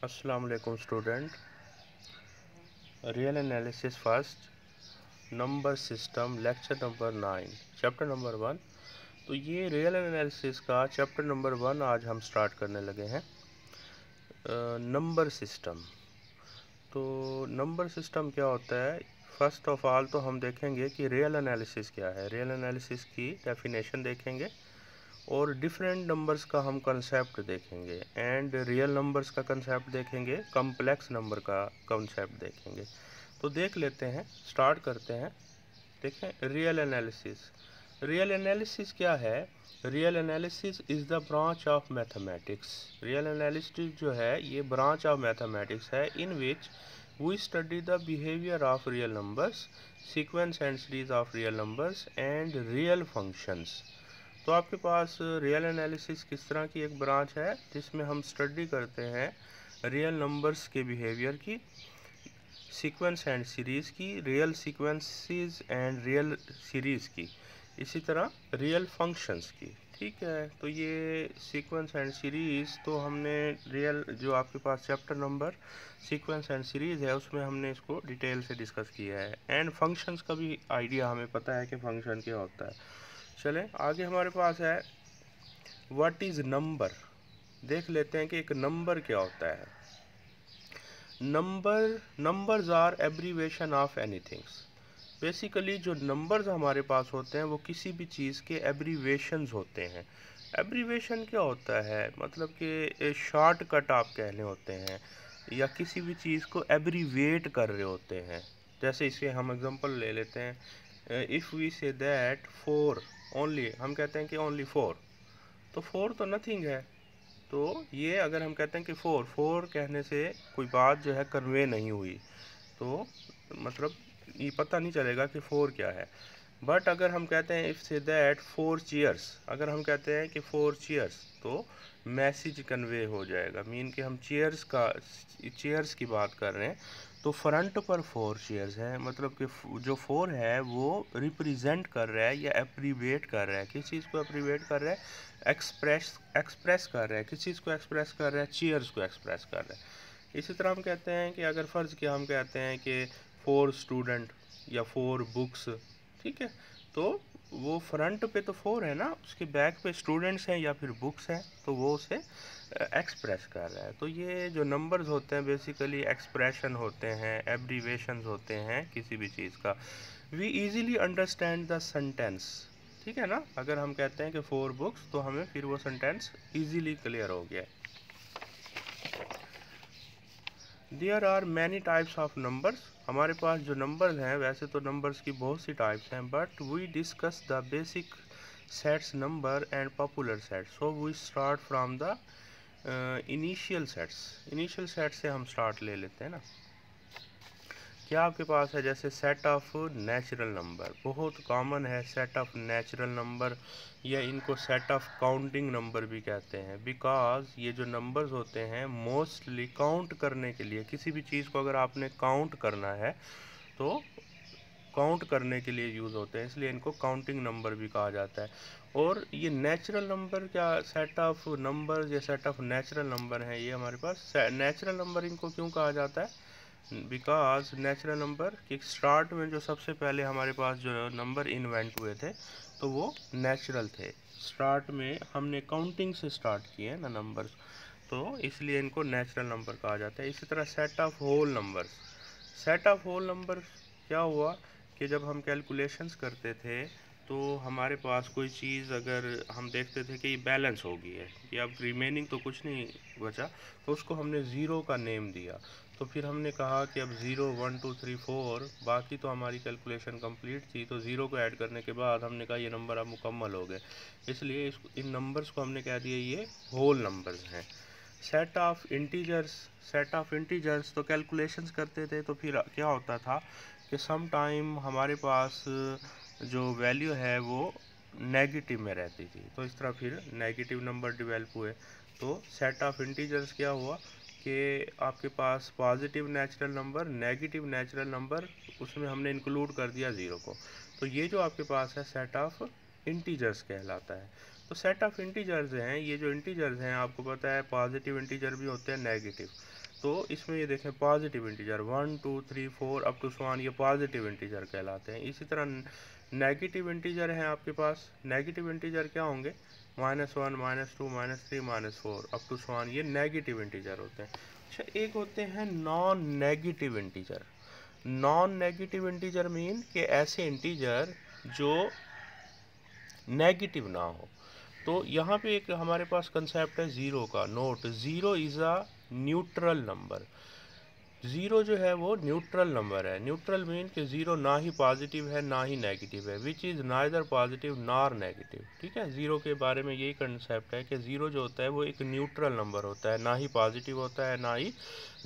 अस्सलाम वालेकुम student. Real analysis first, number system, lecture number 9, chapter number 1। तो ये रियल एनालिसिस का चैप्टर नंबर 1 आज हम स्टार्ट करने लगे हैं। Number system. तो नंबर सिस्टम क्या होता है? फर्स्ट ऑफ ऑल तो हम देखेंगे कि रियल एनालिसिस क्या है। रियल एनालिसिस की डेफिनेशन देखेंगे और डिफरेंट नंबर्स का हम कंसेप्ट देखेंगे एंड रियल नंबर्स का कंसेप्ट देखेंगे, कॉम्प्लेक्स नंबर का कंसेप्ट देखेंगे। तो देख लेते हैं, स्टार्ट करते हैं। देखें, रियल एनालिसिस। रियल एनालिसिस क्या है? Real analysis is the branch of mathematics. Real analysis जो है ये ब्रांच ऑफ मैथमेटिक्स है in which we study the behaviour of real numbers, sequence and series of real numbers and real functions. तो आपके पास real analysis किस तरह की एक ब्रांच है जिसमें हम स्टडी करते हैं रियल नंबर्स के बिहेवियर की, सीक्वेंस एंड सीरीज़ की, real sequences and real series की, इसी तरह रियल फंक्शंस की। ठीक है, तो ये सीक्वेंस एंड सीरीज़ तो हमने रियल जो आपके पास chapter number sequence and series है उसमें हमने इसको डिटेल से डिस्कस किया है। एंड फंक्शंस का भी आइडिया हमें पता है कि फंक्शन क्या होता है। चलें आगे, हमारे पास है व्हाट इज़ नंबर। देख लेते हैं कि एक नंबर क्या होता है। Numbers are abbreviation of anythings. Basically जो नंबर्स हमारे पास होते हैं वो किसी भी चीज़ के एब्रीवेशंस होते हैं। एब्रीवेशन क्या होता है? मतलब कि शॉर्टकट आप कहने होते हैं या किसी भी चीज़ को एब्रीवेट कर रहे होते हैं। जैसे इसे हम एग्जांपल ले लेते हैं। If we say that four only, हम कहते हैं कि ओनली फोर, तो फोर तो नथिंग है। तो ये अगर हम कहते हैं कि फोर फोर कहने से कोई बात जो है कन्वे नहीं हुई, तो मतलब ये पता नहीं चलेगा कि फोर क्या है। बट अगर हम कहते हैं इफ़ से दैट फोर चेयर्स, अगर हम कहते हैं कि फोर चेयर्स, तो मैसेज कन्वे हो जाएगा। मीन कि हम चेयर्स की बात कर रहे हैं, तो फ्रंट पर फोर चेयर्स हैं, मतलब कि जो फोर है वो रिप्रेजेंट कर रहा है या एप्रीवेट कर रहा है। किस चीज़ को एप्रीवेट कर रहा है? एक्सप्रेस कर रहा है। किस चीज़ को एक्सप्रेस कर रहा है? चेयर्स को एक्सप्रेस कर रहा है। इसी तरह हम कहते हैं कि अगर फ़र्ज़ किया, हम कहते हैं कि फोर स्टूडेंट या फोर बुक्स, ठीक है, तो वो फ्रंट पे तो फोर है ना, उसके बैक पे स्टूडेंट्स हैं या फिर बुक्स हैं, तो वो उसे एक्सप्रेस कर रहा है। तो ये जो नंबर्स होते हैं बेसिकली एक्सप्रेशन होते हैं, एब्रीवेशंस होते हैं किसी भी चीज़ का। We easily understand the sentence. ठीक है ना, अगर हम कहते हैं कि फोर बुक्स, तो हमें फिर वो सेंटेंस इजीली क्लियर हो गया। There are many types of numbers. हमारे पास जो नंबर्स हैं, वैसे तो नंबर्स की बहुत सी टाइप्स हैं, but we discuss the basic sets number and popular sets. So we start from the initial sets. Initial set से हम स्टार्ट ले लेते हैं ना। क्या आपके पास है? जैसे सेट ऑफ नेचुरल नंबर, बहुत कॉमन है सेट ऑफ नेचुरल नंबर, या इनको सेट ऑफ काउंटिंग नंबर भी कहते हैं। बिकॉज ये जो नंबर्स होते हैं मोस्टली काउंट करने के लिए, किसी भी चीज़ को अगर आपने काउंट करना है तो काउंट करने के लिए यूज़ होते हैं, इसलिए इनको काउंटिंग नंबर भी कहा जाता है। और ये नेचुरल नंबर, क्या सेट ऑफ नंबर या सेट ऑफ नेचुरल नंबर हैं ये हमारे पास। नेचुरल नंबर इनको क्यों कहा जाता है? बिकॉज नेचुरल नंबर के स्टार्ट में जो सबसे पहले हमारे पास जो नंबर इन्वेंट हुए थे तो वो नेचुरल थे। स्टार्ट में हमने काउंटिंग से स्टार्ट किए ना नंबर्स, तो इसलिए इनको नेचुरल नंबर कहा जाता है। इसी तरह set of whole numbers. Set of whole number क्या हुआ कि जब हम कैलकुलेशंस करते थे तो हमारे पास कोई चीज़ अगर हम देखते थे कि ये बैलेंस हो गई है, कि अब रिमेनिंग तो कुछ नहीं बचा, तो उसको हमने ज़ीरो का नेम दिया। तो फिर हमने कहा कि अब 0 1 2 3 4, बाकी तो हमारी कैलकुलेशन कंप्लीट थी, तो ज़ीरो को ऐड करने के बाद हमने कहा ये नंबर अब मुकम्मल हो गए, इसलिए इन नंबर्स को हमने कह दिया ये होल नंबर्स हैं। Set of integers. Set of integers तो कैलकुलेशंस करते थे तो फिर क्या होता था कि सम टाइम हमारे पास जो वैल्यू है वो नेगेटिव में रहती थी, तो इस तरह फिर नेगेटिव नंबर डेवलप हुए। तो सेट ऑफ इंटीजर्स क्या हुआ कि आपके पास positive natural number, negative natural number, उसमें हमने इंक्लूड कर दिया ज़ीरो को, तो ये जो आपके पास है सेट ऑफ इंटीजर्स कहलाता है। तो सेट ऑफ इंटीजर्स हैं, ये जो इंटीजर्स हैं आपको पता है पॉजिटिव इंटीजर भी होते हैं, नेगेटिव। तो इसमें ये देखें positive integer 1 2 3 4 up to so on, ये पॉजिटिव इंटीजर कहलाते हैं। इसी तरह नेगेटिव इंटीजर हैं आपके पास। नेगेटिव इंटीजर क्या होंगे? -1 -2 -3 -4 अप टू सो ऑन, ये नेगेटिव इंटीजर होते हैं। अच्छा, एक होते हैं non negative integer. Non negative integer mean कि ऐसे इंटीजर जो नेगेटिव ना हो। तो यहाँ पे एक हमारे पास कंसेप्ट है ज़ीरो का। Note, zero is a neutral number. Zero जो है वो न्यूट्रल नंबर है। न्यूट्रल मीन कि ज़ीरो ना ही पॉजिटिव है ना ही नेगेटिव है, which is neither positive nor negative. ठीक है, ज़ीरो के बारे में यही कंसेप्ट है कि ज़ीरो जो होता है वो एक न्यूट्रल नंबर होता है, ना ही पॉजिटिव होता है ना ही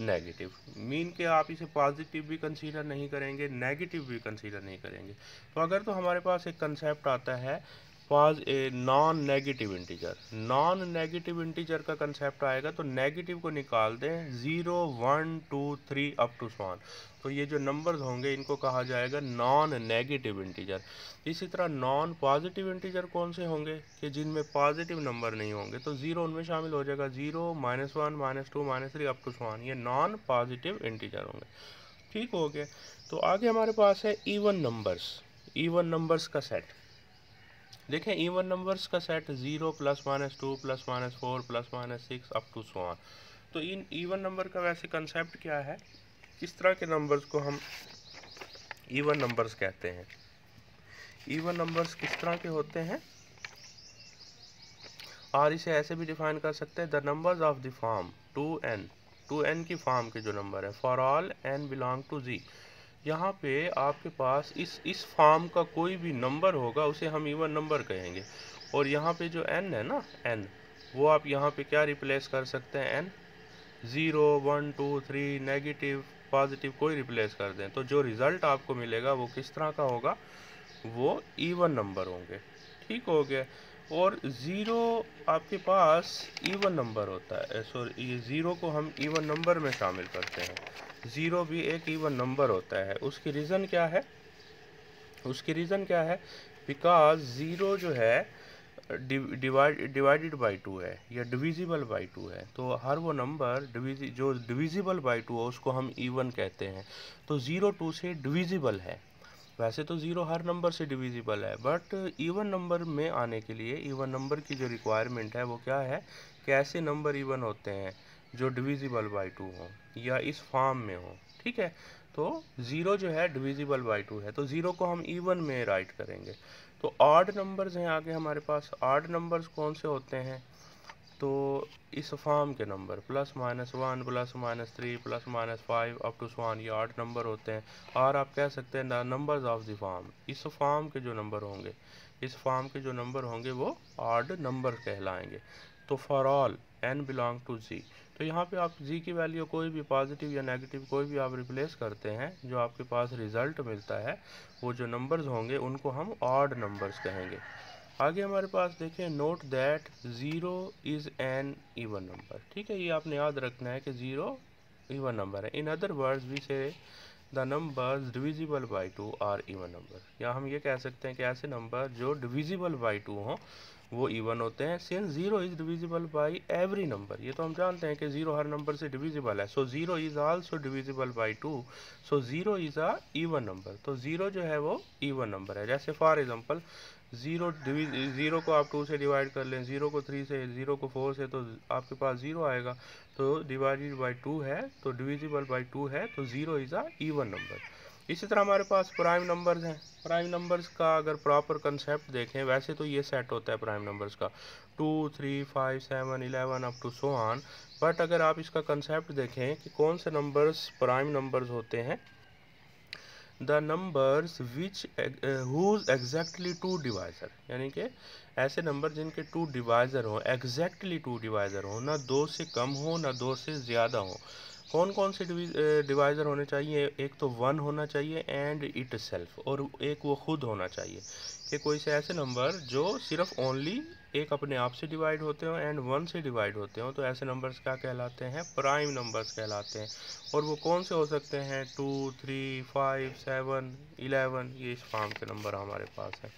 नेगेटिव। मीन कि आप इसे पॉजिटिव भी कंसीडर नहीं करेंगे, नेगेटिव भी कंसीडर नहीं करेंगे। तो अगर तो हमारे पास एक कंसेप्ट आता है non negative integer. Non negative integer का कंसेप्ट आएगा तो नेगेटिव को निकाल दें, 0 1 2 3 अप टू सो ऑन। तो ये जो नंबर्स होंगे इनको कहा जाएगा नॉन नेगेटिव इंटीजर। इसी तरह नॉन पॉजिटिव इंटीजर कौन से होंगे कि जिनमें पॉजिटिव नंबर नहीं होंगे, तो 0 उनमें शामिल हो जाएगा। 0 -1 -2 -3 अप टू सो ऑन, ये नॉन पॉजिटिव इंटीजर होंगे। ठीक हो गया। तो आगे हमारे पास है इवन नंबर्स। इवन नंबर्स का सेट देखें। इवन नंबर्स का set 0 +-2 +-4 +-6 up to so on. तो इन इवन नंबर का वैसे कंसेप्ट क्या है, किस तरह के नंबर्स को हम इवन नंबर्स कहते हैं? इवन नंबर्स किस तरह के होते हैं? और इसे ऐसे भी डिफाइन कर सकते हैं, the numbers of the form 2n की फॉर्म के जो नंबर है, for all n belong to z। यहाँ पे आपके पास इस फॉर्म का कोई भी नंबर होगा उसे हम इवन नंबर कहेंगे। और यहाँ पे जो n है ना, n, वो आप यहाँ पे क्या रिप्लेस कर सकते हैं? n 0 1 2 3 नेगेटिव पॉजिटिव कोई रिप्लेस कर दें, तो जो रिज़ल्ट आपको मिलेगा वो किस तरह का होगा? वो इवन नंबर होंगे। ठीक हो गया। और ज़ीरो आपके पास इवन नंबर होता है, सॉरी, ये ज़ीरो को हम इवन नंबर में शामिल करते हैं। ज़ीरो भी एक इवन नंबर होता है। उसकी रीज़न क्या है? बिकॉज ज़ीरो जो है डिवाइडेड बाई 2 है या डिविजिबल बाई 2 है। तो हर वो नंबर जो डिविजिबल बाई 2 है उसको हम इवन कहते हैं। तो 0 2 से डिविजिबल है। वैसे तो ज़ीरो हर नंबर से डिविजिबल है, बट इवन नंबर में आने के लिए इवन नंबर की जो रिक्वायरमेंट है वो क्या है कि ऐसे नंबर इवन होते हैं जो डिविजिबल बाई 2 हो या इस फॉर्म में हो। ठीक है, तो ज़ीरो जो है डिविजिबल बाई 2 है, तो ज़ीरो को हम इवन में राइट करेंगे। तो ऑड नंबर्स हैं आगे हमारे पास। ऑड नंबर्स कौन से होते हैं? तो इस फॉर्म के number +-1 +-3 +-5 up to so on, ये ऑड नंबर होते हैं। और आप कह सकते हैं the numbers of the form, इस फॉर्म के जो नंबर होंगे वो ऑड नंबर कहलाएंगे। तो for all n belong to z, तो यहाँ पे आप z की वैल्यू कोई भी पॉजिटिव या नेगेटिव कोई भी आप रिप्लेस करते हैं, जो आपके पास रिजल्ट मिलता है वो जो नंबर्स होंगे उनको हम ऑड नंबर्स कहेंगे। आगे हमारे पास देखें, note that 0 is an even number. ठीक है, ये आपने याद रखना है कि 0 इवन नंबर है। In other words we say the numbers divisible by 2 are even number. या हम ये कह सकते हैं कि ऐसे नंबर जो डिविजिबल बाई 2 हों वो इवन होते हैं। Since 0 is divisible by every number, ये तो हम जानते हैं कि 0 हर नंबर से डिविजिबल है। सो 0 is also divisible by 2, so 0 is a even number. तो 0 जो है वो इवन नंबर है। जैसे फॉर एग्जांपल 0 को आप 2 से डिवाइड कर लें, 0 को 3 से, 0 को 4 से, तो आपके पास 0 आएगा। तो डिवाइडेड बाई 2 है तो डिविजिबल बाई 2 है, तो 0 इज़ अ इवन नंबर। इसी तरह हमारे पास प्राइम नंबर्स हैं। प्राइम नंबर्स का अगर प्रॉपर कंसेप्ट देखें, वैसे तो ये सेट होता है प्राइम नंबर्स का 2 3 5 7 11 up to so on. But अगर आप इसका कंसेप्ट देखें कि कौन से नंबर्स प्राइम नंबर्स होते हैं, the numbers which whose exactly 2 divisor, यानी कि ऐसे नंबर जिनके 2 डिवाइज़र हों, एग्जैक्टली 2 डिवाइज़र हों, ना 2 से कम हो ना 2 से ज़्यादा हो। कौन कौन से डिवाइज़र होने चाहिए? एक तो 1 होना चाहिए एंड इट सेल्फ, और एक वो खुद होना चाहिए कि कोई से ऐसे नंबर जो सिर्फ ओनली एक अपने आप से डिवाइड होते हो एंड 1 से डिवाइड होते हो, तो ऐसे नंबर्स क्या कहलाते हैं? प्राइम नंबर्स कहलाते हैं। और वो कौन से हो सकते हैं? 2 3 5 7 11, ये इस फॉर्म के नंबर हमारे पास है।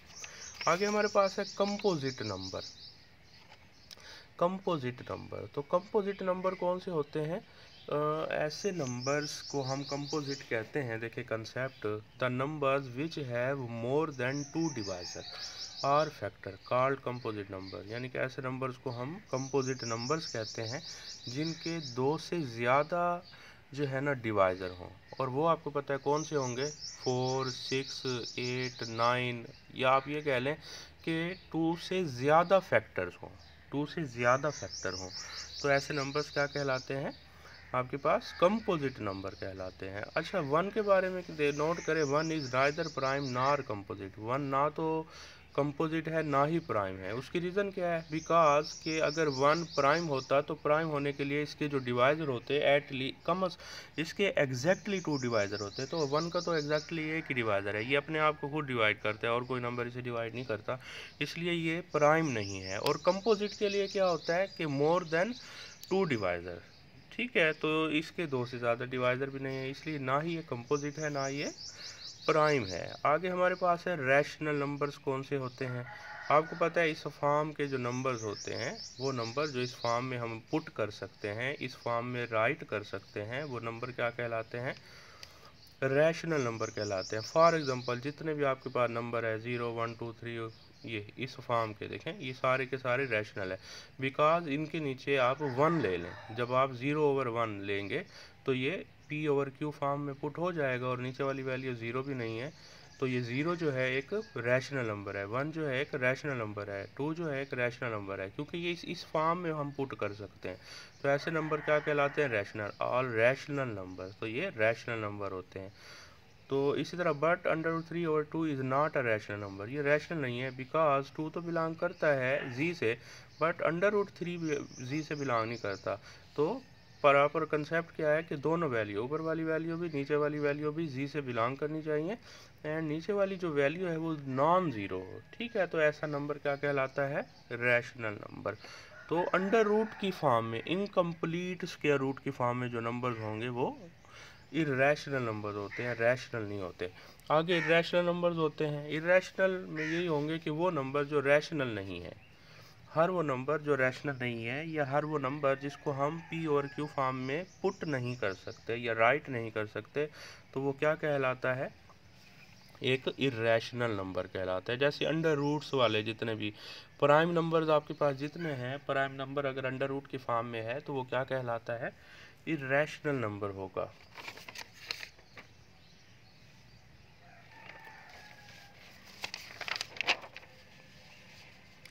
आगे हमारे पास है कंपोजिट नंबर। तो कंपोजिट नंबर कौन से होते हैं? ऐसे नंबर्स को हम कंपोजिट कहते हैं। देखिए concept, the numbers which have more than 2 divisor are factor called composite number. यानी कि ऐसे नंबर्स को हम कंपोजिट नंबर्स कहते हैं जिनके 2 से ज़्यादा जो है ना डिवाइज़र हों। और वो आपको पता है कौन से होंगे, 4, 6, 8, 9, या आप ये कह लें कि 2 से ज़्यादा फैक्टर्स हों, 2 से ज़्यादा फैक्टर हों। तो ऐसे नंबर्स क्या कहलाते हैं आपके पास, कंपोजिट नंबर कहलाते हैं। अच्छा, 1 के बारे में नोट करें, 1 इज़ नाइदर प्राइम नार कंपोजिट। 1 ना तो कंपोजिट है ना ही प्राइम है। उसकी रीज़न क्या है, बिकॉज कि अगर 1 प्राइम होता तो प्राइम होने के लिए इसके जो डिवाइज़र होते इसके एग्जैक्टली 2 डिवाइज़र होते। तो 1 का तो एग्जैक्टली एक ही डिवाइज़र है, ये अपने आप को खुद डिवाइड करता है और कोई नंबर इसे डिवाइड नहीं करता, इसलिए ये प्राइम नहीं है। और कंपोजिट के लिए क्या होता है कि मोर देन 2 डिवाइज़र, ठीक है। तो इसके 2 से ज़्यादा डिवाइज़र भी नहीं है, इसलिए ना ही ये कंपोजिट है ना ये प्राइम है। आगे हमारे पास है रैशनल नंबर्स कौन से होते हैं। आपको पता है इस फॉर्म के जो नंबर्स होते हैं, वो नंबर जो इस फॉर्म में हम पुट कर सकते हैं, इस फॉर्म में राइट कर सकते हैं, वो नंबर क्या कहलाते हैं, रैशनल नंबर कहलाते हैं। फॉर एग्जांपल जितने भी आपके पास नंबर है 0, 1, 2, 3, ये इस फॉर्म के देखें, ये सारे के सारे रैशनल है, बिकॉज इनके नीचे आप 1 ले लें। जब आप 0/1 लेंगे तो ये P/Q फॉर्म में पुट हो जाएगा और नीचे वाली वैल्यू 0 भी नहीं है, तो ये 0 जो है एक रैशनल नंबर है, 1 जो है एक रैशनल नंबर है, 2 जो है एक रैशनल नंबर है, क्योंकि ये इस फॉर्म में हम पुट कर सकते हैं। तो ऐसे नंबर क्या कहलाते हैं, रैशनल। ऑल रैशनल नंबर, तो ये रैशनल नंबर होते हैं। तो इसी तरह but √3/2 is not a rational number, ये रैशनल नहीं है, बिकॉज 2 तो बिलोंग करता है जी से, बट √3 जी से बिलोंग नहीं करता। तो प्रॉपर कंसेप्ट क्या है कि दोनों वैल्यू, ऊपर वाली वैल्यू भी नीचे वाली वैल्यू भी जी से बिलोंग करनी चाहिए, एंड नीचे वाली जो वैल्यू है वो नॉन ज़ीरो हो, ठीक है। तो ऐसा नंबर क्या कहलाता है, रैशनल नंबर। तो अंडर रूट की फॉर्म में, इनकम्प्लीट स्क्वायर रूट की फॉर्म में जो नंबर्स होंगे वो इर्रेशनल नंबर होते हैं, रैशनल नहीं होते। आगे इर्रेशनल नंबर्स होते हैं, इर्रेशनल में यही होंगे कि वो नंबर जो रैशनल नहीं है, हर वो नंबर जो रैशनल नहीं है, या हर वो नंबर जिसको हम P/Q फॉर्म में पुट नहीं कर सकते या राइट नहीं कर सकते, तो वो क्या कहलाता है, एक इर्रेशनल नंबर कहलाता है। जैसे अंडर रूट्स वाले जितने भी प्राइम नंबर्स आपके पास जितने हैं, प्राइम नंबर अगर अंडर रूट की फॉर्म में है तो वो क्या कहलाता है, इर्रेशनल नंबर होगा।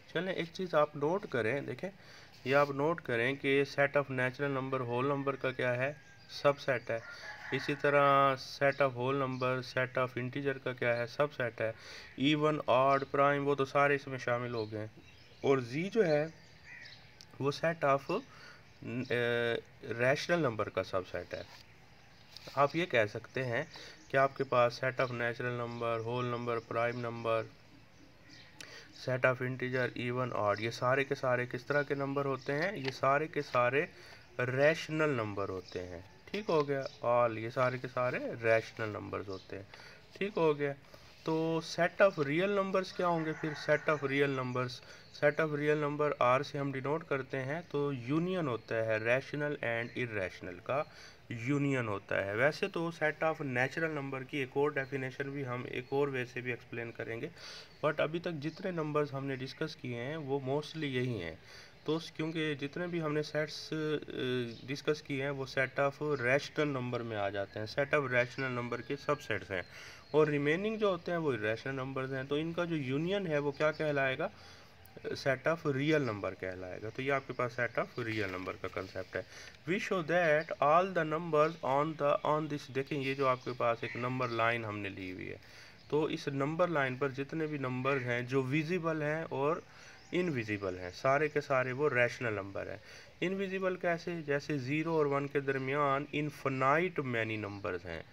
चलें, एक चीज़ आप नोट करें, देखें ये आप नोट करें कि set of natural number whole number का क्या है, सबसेट है। इसी तरह set of whole number, set of integer का क्या है, सबसेट है। इवन, ऑड, प्राइम वो तो सारे इसमें शामिल हो गए। और जी जो है वो सेट ऑफ रैशनल नंबर का सबसेट है। आप ये कह सकते हैं कि आपके पास set of natural number, whole number, prime number, set of integer, even, odd, ये सारे के सारे किस तरह के नंबर होते हैं, ये सारे के सारे रैशनल नंबर होते हैं, ठीक हो गया। ऑल, ये सारे के सारे रैशनल नंबर्स होते हैं, ठीक हो गया। तो सेट ऑफ रियल नंबर्स क्या होंगे फिर, set of real numbers, set of real number R से हम डिनोट करते हैं, तो यूनियन होता है रैशनल एंड इर्रेशनल का यूनियन होता है। वैसे तो सेट ऑफ नेचुरल नंबर की एक और डेफिनेशन भी हम एक और वे से भी एक्सप्लेन करेंगे, बट अभी तक जितने नंबर्स हमने डिस्कस किए हैं वो मोस्टली यही हैं। तो क्योंकि जितने भी हमने सेट्स डिस्कस किए हैं वो सेट ऑफ रैशनल नंबर में आ जाते हैं, सेट ऑफ रैशनल नंबर के सबसेट्स हैं, और रिमेनिंग जो होते हैं वो इर्रेशनल नंबर्स हैं। तो इनका जो यूनियन है वो क्या कहलाएगा, सेट ऑफ रियल नंबर कहलाएगा। तो ये आपके पास सेट ऑफ रियल नंबर का कंसेप्ट है। We show that all the numbers on this, देखें ये जो आपके पास एक नंबर लाइन हमने ली हुई है, तो इस नंबर लाइन पर जितने भी नंबर हैं जो विजिबल हैं और इनविजिबल हैं, सारे के सारे वो रैशनल नंबर हैं। इनविजिबल कैसे, जैसे 0 और 1 के दरमियान इनफिनाइट मैनी नंबर्स हैं,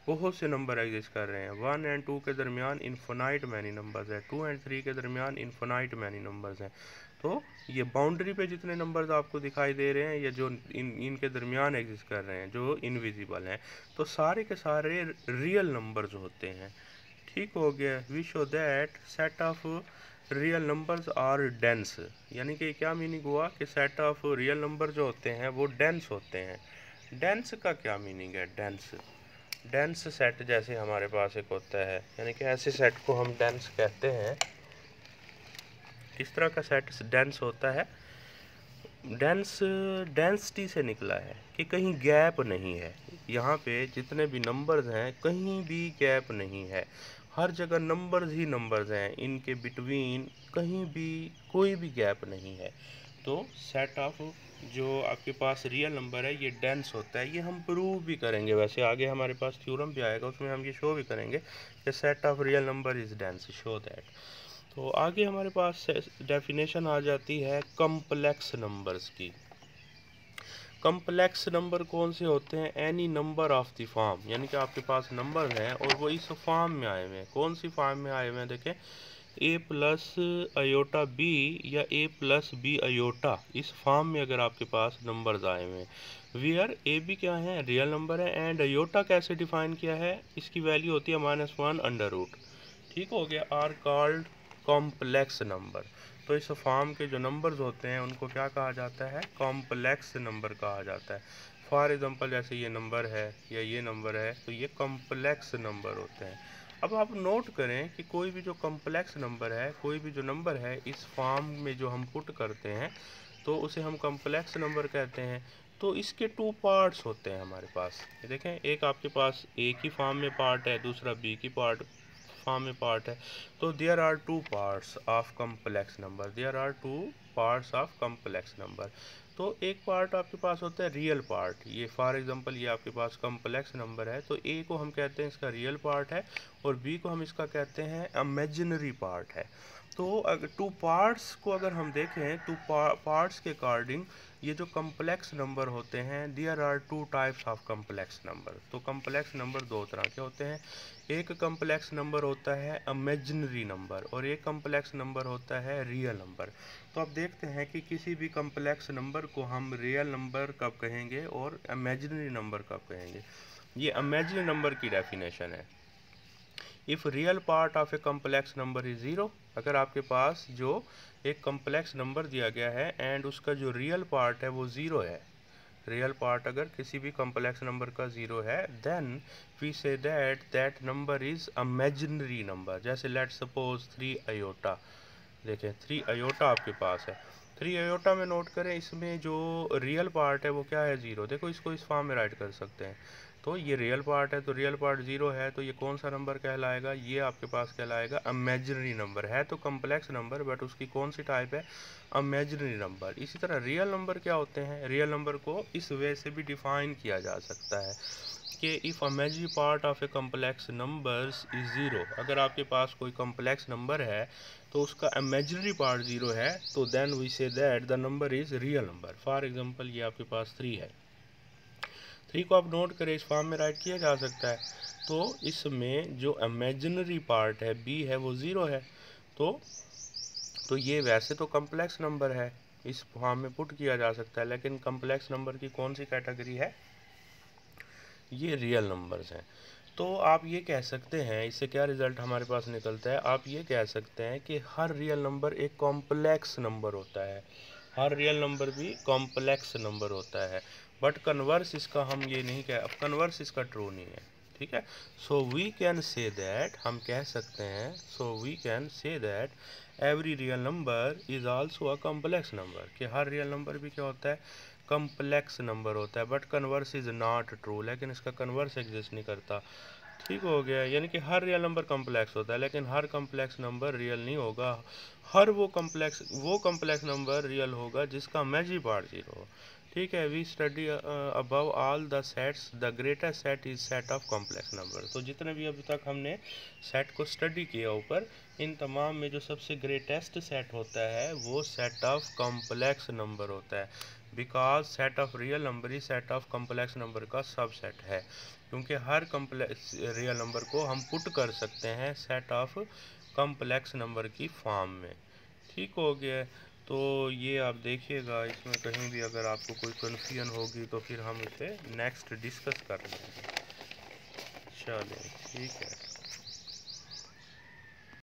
बहुत से नंबर एग्जिस्ट कर रहे हैं। 1 एंड 2 के दरमियान इनफिनाइट मैनी नंबर्स हैं, 2 एंड 3 के दरमियान इनफिनाइट मैनी नंबर्स हैं। तो ये बाउंड्री पे जितने नंबर्स आपको दिखाई दे रहे हैं या जो इनके दरमियान एग्जिस्ट कर रहे हैं जो इनविजिबल हैं, तो सारे के सारे रियल नंबर्स होते हैं, ठीक हो गया। We show that set of real numbers are dense, यानी कि क्या मीनिंग हुआ कि सेट ऑफ रियल नंबर जो होते हैं वो डेंस होते हैं। डेंस का क्या मीनिंग है? डेंस सेट जैसे हमारे पास एक होता है, यानी कि ऐसे सेट को हम डेंस कहते हैं। किस तरह का सेट डेंस होता है? डेंसिटी से निकला है कि कहीं गैप नहीं है। यहाँ पे जितने भी नंबर्स हैं कहीं भी गैप नहीं है, हर जगह नंबर्स ही नंबर्स हैं, इनके बिटवीन कहीं भी कोई भी गैप नहीं है। तो सेट ऑफ जो आपके पास रियल नंबर है ये डेंस होता है। ये हम प्रूव भी करेंगे, वैसे आगे हमारे पास थ्योरम भी आएगा, उसमें हम ये शो भी करेंगे कि set of real number is dense, show that. तो आगे हमारे पास डेफिनेशन आ जाती है कॉम्प्लेक्स नंबर्स की। कॉम्प्लेक्स नंबर कौन से होते हैं? Any number of the form, यानी कि आपके पास नंबर हैं और वो इस फॉर्म में आए हुए हैं। कौन सी फॉर्म में आए हुए हैं? देखें, a प्लस अयोटा b या a प्लस b अयोटा, इस फॉर्म में अगर आपके पास नंबर्स आए हुए हैं। वेयर ए बी क्या है? रियल नंबर है। एंड अयोटा कैसे डिफाइन किया है? इसकी वैल्यू होती है -1 अंडर रूट। ठीक हो गया, आर कॉल्ड कॉम्प्लेक्स नंबर। तो इस फॉर्म के जो नंबर्स होते हैं उनको क्या कहा जाता है? कॉम्प्लेक्स नंबर कहा जाता है। फॉर एग्जांपल जैसे ये नंबर है या ये नंबर है, तो ये कॉम्प्लेक्स नंबर होते हैं। अब आप नोट करें कि कोई भी जो कॉम्प्लेक्स नंबर है, कोई भी जो नंबर है इस फॉर्म में जो हम पुट करते हैं तो उसे हम कॉम्प्लेक्स नंबर कहते हैं। तो इसके टू पार्ट्स होते हैं हमारे पास। ये देखें, एक आपके पास ए की फॉर्म में पार्ट है, दूसरा बी की फॉर्म में पार्ट है। तो there are two parts of complex number, there are two parts of complex number. तो एक पार्ट आपके पास होता है रियल पार्ट। ये फॉर एग्जांपल ये आपके पास कॉम्प्लेक्स नंबर है, तो ए को हम कहते हैं इसका रियल पार्ट है और बी को हम इसका कहते हैं इमेजिनरी पार्ट है। तो अगर टू पार्ट्स को अगर हम देखें तो पार्ट्स के अकॉर्डिंग ये जो कॉम्प्लेक्स नंबर होते हैं, there are two types of complex number. तो कॉम्प्लेक्स नंबर दो तरह के होते हैं। एक कॉम्प्लेक्स नंबर होता है इमेजिनरी नंबर और एक कॉम्प्लेक्स नंबर होता है रियल नंबर। तो अब देखते हैं कि किसी भी कॉम्प्लेक्स नंबर को हम रियल नंबर कब कहेंगे और इमेजिनरी नंबर कब कहेंगे। ये इमेजिनरी नंबर की डेफिनेशन है। If real part of a complex number is zero, अगर आपके पास जो एक कॉम्प्लेक्स नंबर दिया गया है एंड उसका जो रियल पार्ट है वो ज़ीरो है, रियल पार्ट अगर किसी भी कॉम्प्लेक्स नंबर का ज़ीरो है, then we say that number is imaginary number. जैसे लेट सपोज 3 अयोटा, देखें 3 अयोटा आपके पास है। 3 अयोटा में नोट करें, इसमें जो रियल पार्ट है वो क्या है? ज़ीरो। देखो इसको इस फॉर्म में राइट कर सकते हैं। तो ये रियल पार्ट है, तो रियल पार्ट ज़ीरो है, तो ये कौन सा नंबर कहलाएगा? ये आपके पास कहलाएगा इमेजिनरी नंबर। है तो कॉम्प्लेक्स नंबर बट उसकी कौन सी टाइप है? Imaginary number. इसी तरह रियल नंबर क्या होते हैं? रियल नंबर को इस वे से भी डिफाइन किया जा सकता है कि if imaginary part of a complex numbers is zero, अगर आपके पास कोई कॉम्प्लेक्स नंबर है तो उसका इमेजिनरी पार्ट ज़ीरो है, तो then we say that the number is real number. For example ये आपके पास 3 है, 3 को आप नोट करें, इस फॉर्म में राइट किया जा सकता है। तो इसमें जो इमेजिनरी पार्ट है बी है वो ज़ीरो है। तो ये वैसे तो कॉम्प्लेक्स नंबर है, इस फॉर्म में पुट किया जा सकता है, लेकिन कॉम्प्लेक्स नंबर की कौन सी कैटेगरी है? ये रियल नंबर्स हैं। तो आप ये कह सकते हैं, इससे क्या रिज़ल्ट हमारे पास निकलता है? आप ये कह सकते हैं कि हर रियल नंबर एक कॉम्प्लेक्स नंबर होता है, हर रियल नंबर भी कॉम्प्लेक्स नंबर होता है। बट कन्वर्स इसका हम ये नहीं कह, अब कन्वर्स इसका ट्रू नहीं है, ठीक है। So we can say that, हम कह सकते हैं, so we can say that every real number is also a complex number, कि हर रियल नंबर भी क्या होता है? कॉम्प्लेक्स नंबर होता है। But converse is not true, लेकिन इसका कन्वर्स एग्जिस्ट नहीं करता। ठीक हो गया, यानी कि हर रियल नंबर कॉम्प्लेक्स होता है लेकिन हर कॉम्प्लेक्स नंबर रियल नहीं होगा। हर वो कॉम्प्लेक्स नंबर रियल होगा जिसका इमेजिनरी पार्ट ज़ीरो हो। ठीक है। We study above all the sets, the greatest set is set of complex number. तो जितने भी अभी तक हमने सेट को स्टडी किया ऊपर, इन तमाम में जो सबसे ग्रेटेस्ट सेट होता है वो सेट ऑफ कॉम्प्लेक्स नंबर होता है। Because set of real number he set of complex number का सबसेट है, क्योंकि हर कॉम्प्लेक्स रियल नंबर को हम पुट कर सकते हैं सेट ऑफ कॉम्प्लेक्स नंबर की फॉर्म में। ठीक हो गया। तो ये आप देखिएगा, इसमें कहीं भी अगर आपको कोई कन्फ्यूजन होगी तो फिर हम इसे नेक्स्ट डिस्कस कर लेंगे। चलिए ठीक है।